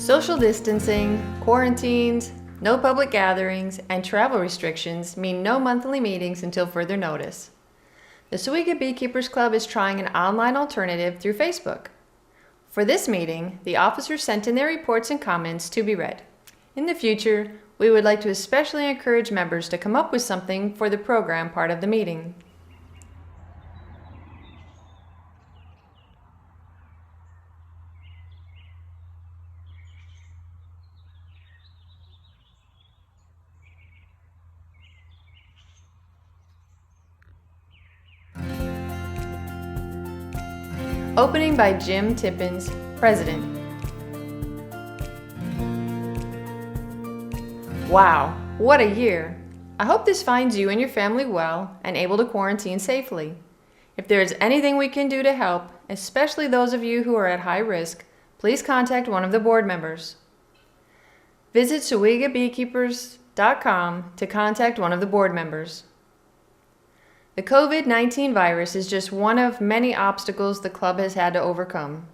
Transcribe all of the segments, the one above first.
Social distancing, quarantines, no public gatherings, and travel restrictions mean no monthly meetings until further notice. The SOWEGA Beekeepers Club is trying an online alternative through Facebook. For this meeting, the officers sent in their reports and comments to be read. In the future, we would like to especially encourage members to come up with something for the program part of the meeting. Opening by Jim Tippins, President. Wow, what a year! I hope this finds you and your family well and able to quarantine safely. If there is anything we can do to help, especially those of you who are at high risk, please contact one of the board members. Visit SOWEGABeekeepers.com to contact one of the board members. The COVID-19 virus is just one of many obstacles the club has had to overcome.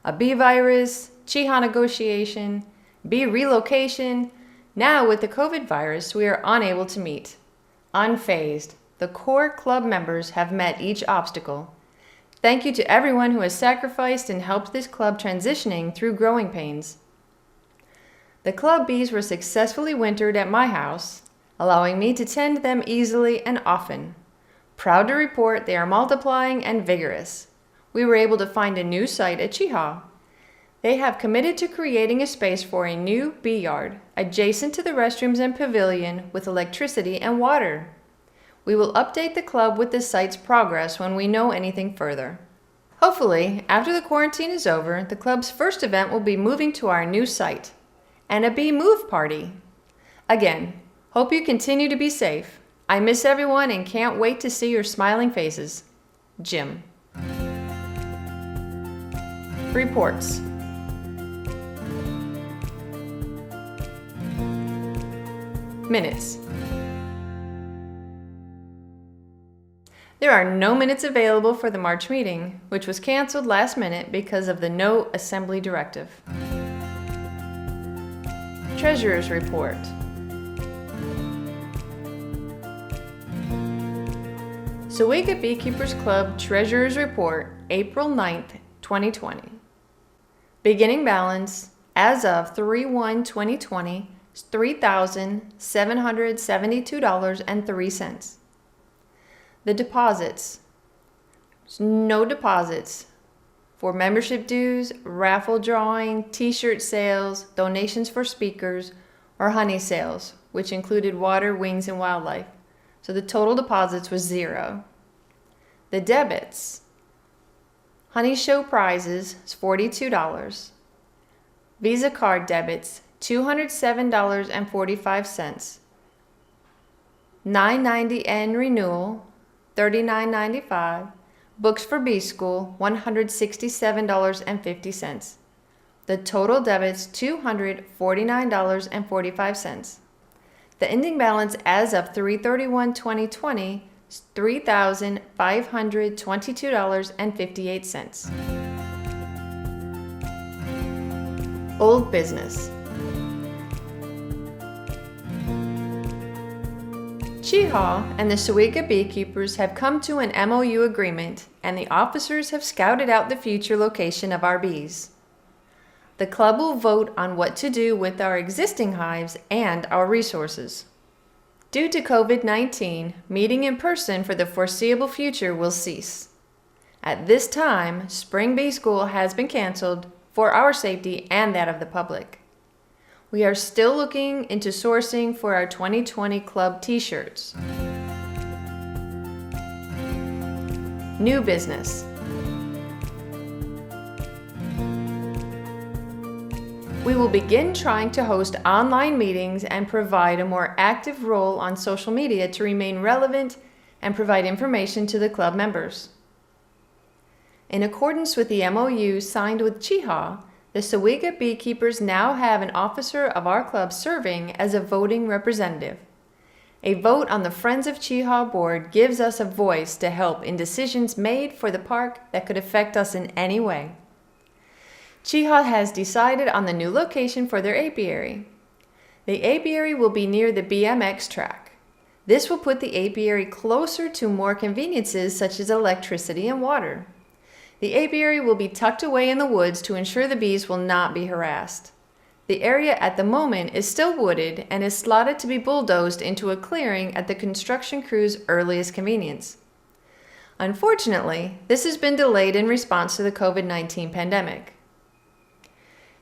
A bee virus, Chehaw negotiation, bee relocation. Now with the COVID virus, we are unable to meet. Unphased, the core club members have met each obstacle. Thank you to everyone who has sacrificed and helped this club transitioning through growing pains. The club bees were successfully wintered at my house, allowing me to tend them easily and often. Proud to report they are multiplying and vigorous. We were able to find a new site at Chehaw. They have committed to creating a space for a new bee yard adjacent to the restrooms and pavilion with electricity and water. We will update the club with the site's progress when we know anything further. Hopefully, after the quarantine is over, the club's first event will be moving to our new site and a bee move party. Again, hope you continue to be safe. I miss everyone and can't wait to see your smiling faces. Jim. Reports. Minutes. There are no minutes available for the March meeting, which was canceled last minute because of the no assembly directive. Treasurer's Report. SOWEGA Beekeepers Club Treasurer's Report, April 9th, 2020. Beginning balance as of 3/1/2020 is $3,772.03. The deposits. No deposits for membership dues, raffle drawing, t-shirt sales, donations for speakers, or honey sales, which included water, wings, and wildlife. So the total deposits was $0. The debits. Honey show prizes is $42. Visa card debits, $207.45. 990N renewal, $39.95. Books for B School, $167.50. The total debits, $249.45. The ending balance as of 3/31/2020 is $3,522.58. Old business. Chehaw and the SOWEGA Beekeepers have come to an MOU agreement, and the officers have scouted out the future location of our bees. The club will vote on what to do with our existing hives and our resources. Due to COVID-19, meeting in person for the foreseeable future will cease. At this time, Spring Bee School has been canceled for our safety and that of the public. We are still looking into sourcing for our 2020 club t-shirts. New business. We will begin trying to host online meetings and provide a more active role on social media to remain relevant and provide information to the club members. In accordance with the MOU signed with Chehaw, the SOWEGA Beekeepers now have an officer of our club serving as a voting representative. A vote on the Friends of Chehaw board gives us a voice to help in decisions made for the park that could affect us in any way. Chehaw has decided on the new location for their apiary. The apiary will be near the BMX track. This will put the apiary closer to more conveniences such as electricity and water. The apiary will be tucked away in the woods to ensure the bees will not be harassed. The area at the moment is still wooded and is slotted to be bulldozed into a clearing at the construction crew's earliest convenience. Unfortunately, this has been delayed in response to the COVID-19 pandemic.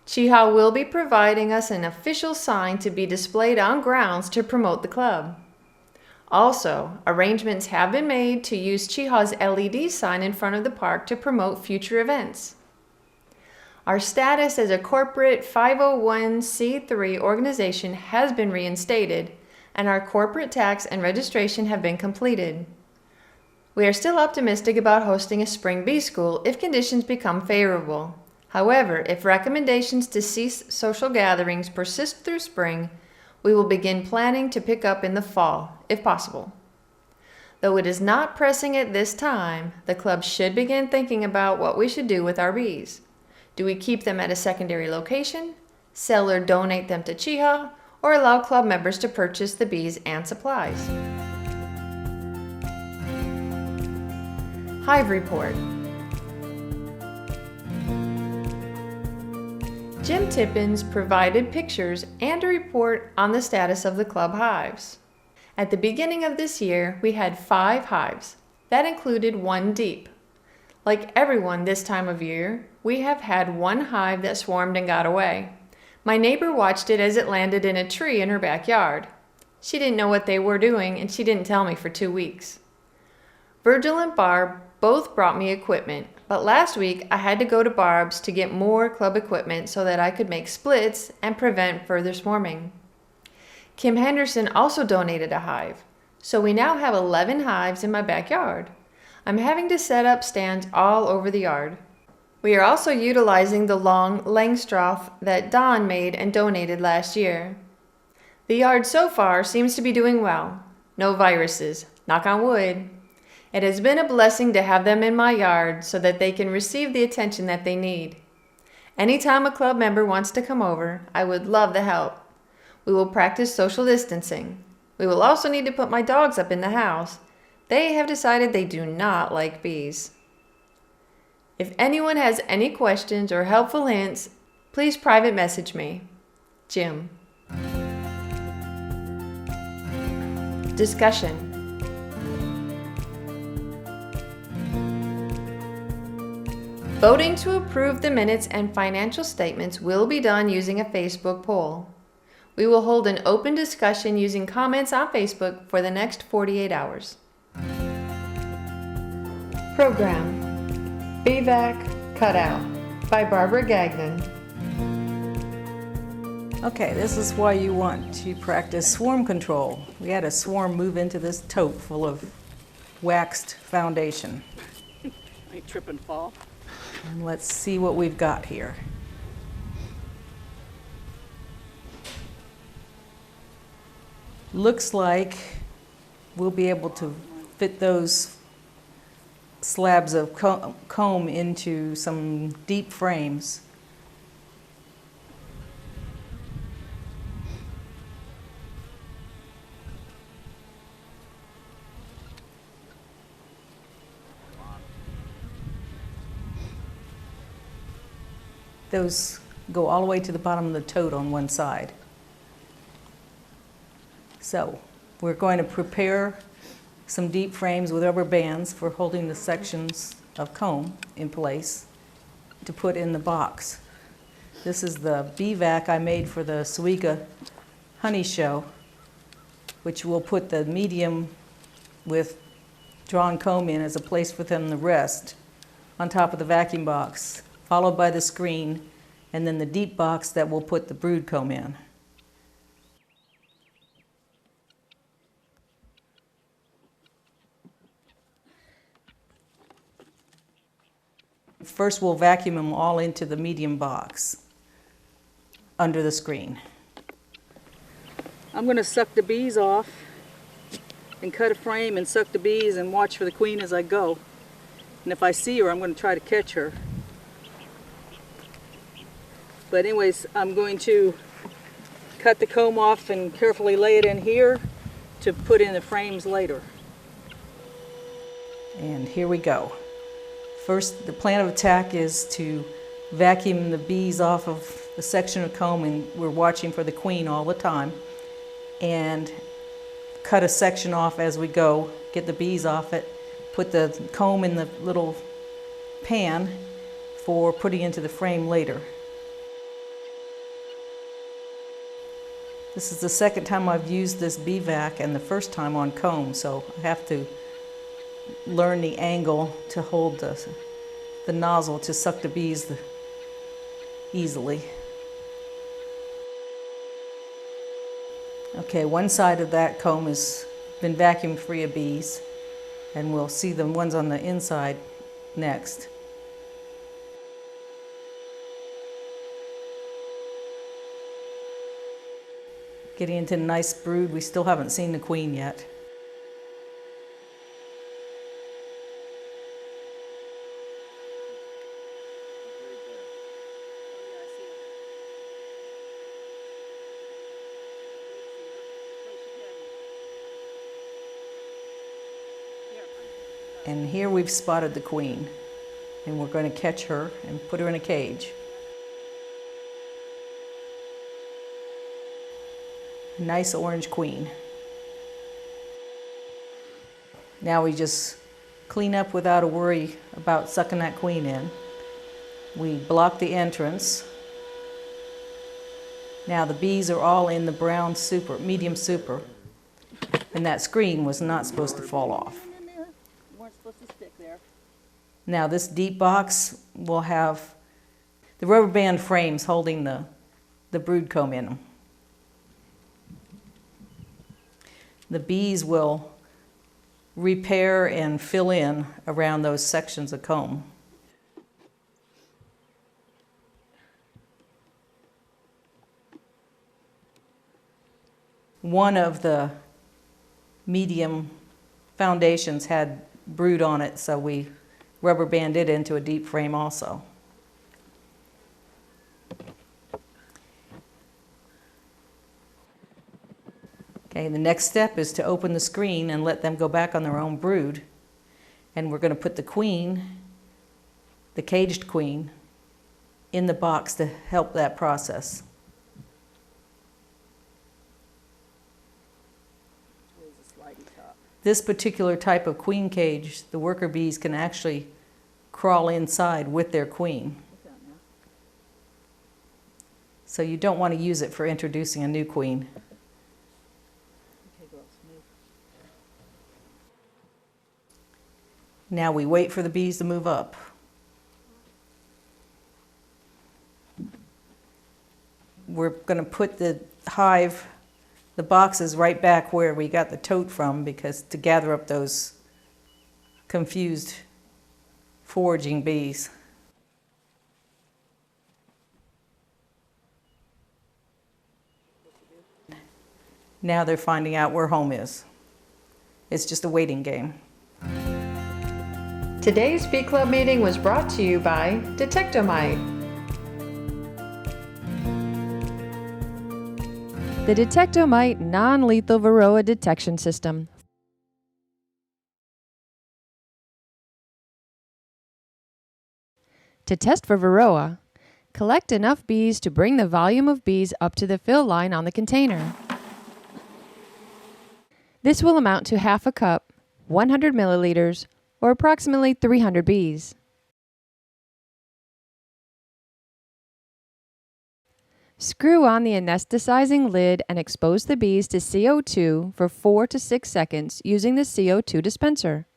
Chehaw will be providing us an official sign to be displayed on grounds to promote the club. Also, arrangements have been made to use Chehaw's LED sign in front of the park to promote future events. Our status as a corporate 501c3 organization has been reinstated, and our corporate tax and registration have been completed. We are still optimistic about hosting a spring bee school if conditions become favorable. However, if recommendations to cease social gatherings persist through spring, we will begin planning to pick up in the fall, if possible. Though it is not pressing at this time, the club should begin thinking about what we should do with our bees. Do we keep them at a secondary location, sell or donate them to Chehaw, or allow club members to purchase the bees and supplies? Hive Report. Jim Tippins provided pictures and a report on the status of the club hives. At the beginning of this year, we had 5 hives. That included 1 deep. Like everyone this time of year, we have had 1 hive that swarmed and got away. My neighbor watched it as it landed in a tree in her backyard. She didn't know what they were doing, and she didn't tell me for 2 weeks. Virgil and Barb both brought me equipment, but last week I had to go to Barb's to get more club equipment so that I could make splits and prevent further swarming. Kim Henderson also donated a hive, so we now have 11 hives in my backyard. I'm having to set up stands all over the yard. We are also utilizing the long Langstroth that Don made and donated last year. The yard so far seems to be doing well. No viruses, knock on wood. It has been a blessing to have them in my yard so that they can receive the attention that they need. Anytime a club member wants to come over, I would love the help. We will practice social distancing. We will also need to put my dogs up in the house. They have decided they do not like bees. If anyone has any questions or helpful hints, please private message me. Jim. Discussion. Voting to approve the minutes and financial statements will be done using a Facebook poll. We will hold an open discussion using comments on Facebook for the next 48 hours. Program BVAC Cutout by Barbara Gagnon. Okay, this is why you want to practice swarm control. We had a swarm move into this tote full of waxed foundation. May trip and fall. And let's see what we've got here. Looks like we'll be able to fit those slabs of comb into some deep frames. Those go all the way to the bottom of the tote on one side. So we're going to prepare some deep frames with rubber bands for holding the sections of comb in place to put in the box. This is the bee vac I made for the SOWEGA honey show, which will put the medium with drawn comb in as a place for them to rest on top of the vacuum box, followed by the screen, and then the deep box that will put the brood comb in. First, we'll vacuum them all into the medium box under the screen. I'm going to suck the bees off and cut a frame and suck the bees and watch for the queen as I go. And if I see her, I'm going to try to catch her. But anyways, I'm going to cut the comb off and carefully lay it in here to put in the frames later. And here we go. First, the plan of attack is to vacuum the bees off of the section of comb, and we're watching for the queen all the time, and cut a section off as we go, get the bees off it, put the comb in the little pan for putting into the frame later. This is the second time I've used this bee vac and the first time on comb, so I have to learn the angle to hold the nozzle to suck the bees easily. Okay, one side of that comb has been vacuum free of bees, and we'll see the ones on the inside next. Getting into a nice brood. We still haven't seen the queen yet. And here we've spotted the queen, and we're going to catch her and put her in a cage. Nice orange queen. Now we just clean up without a worry about sucking that queen in. We block the entrance. Now the bees are all in the brown super, medium super, and that screen was not supposed to fall off. Now this deep box will have the rubber band frames holding the brood comb in them. The bees will repair and fill in around those sections of comb. One of the medium foundations had brood on it, so we rubber banded it into a deep frame also. Okay, the next step is to open the screen and let them go back on their own brood. And we're going to put the queen, the caged queen, in the box to help that process. This particular type of queen cage, the worker bees can actually crawl inside with their queen. So you don't want to use it for introducing a new queen. Now we wait for the bees to move up. We're going to put the hive, the boxes right back where we got the tote from, because to gather up those confused foraging bees. Now they're finding out where home is. It's just a waiting game. Today's Bee Club meeting was brought to you by Detectomite. The Detectomite non-lethal Varroa detection system. To test for Varroa, collect enough bees to bring the volume of bees up to the fill line on the container. This will amount to half a cup, 100 milliliters, or approximately 300 bees. Screw on the anesthetizing lid and expose the bees to CO2 for 4 to 6 seconds using the CO2 dispenser.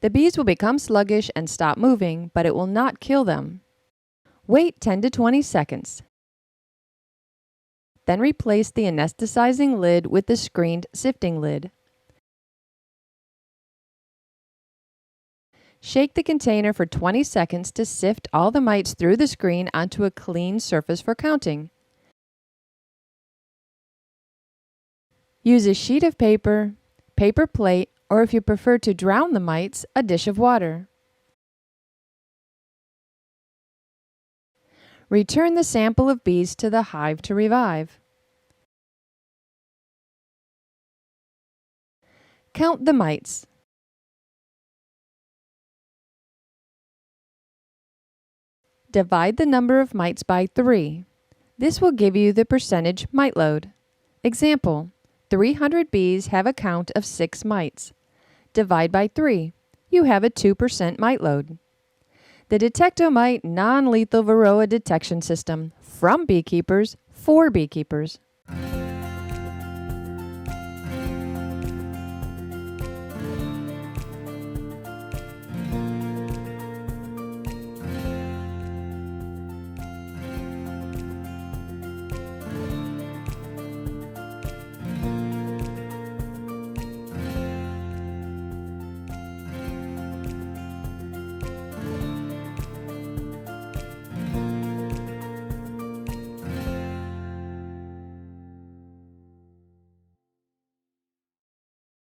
The bees will become sluggish and stop moving, but it will not kill them. Wait 10 to 20 seconds. Then replace the anesthetizing lid with the screened sifting lid. Shake the container for 20 seconds to sift all the mites through the screen onto a clean surface for counting. Use a sheet of paper, paper plate, or if you prefer to drown the mites, a dish of water. Return the sample of bees to the hive to revive. Count the mites. Divide the number of mites by 3. This will give you the percentage mite load. Example, 300 bees have a count of 6 mites. Divide by 3. You have a 2% mite load. The Detectomite non-lethal Varroa detection system from beekeepers for beekeepers.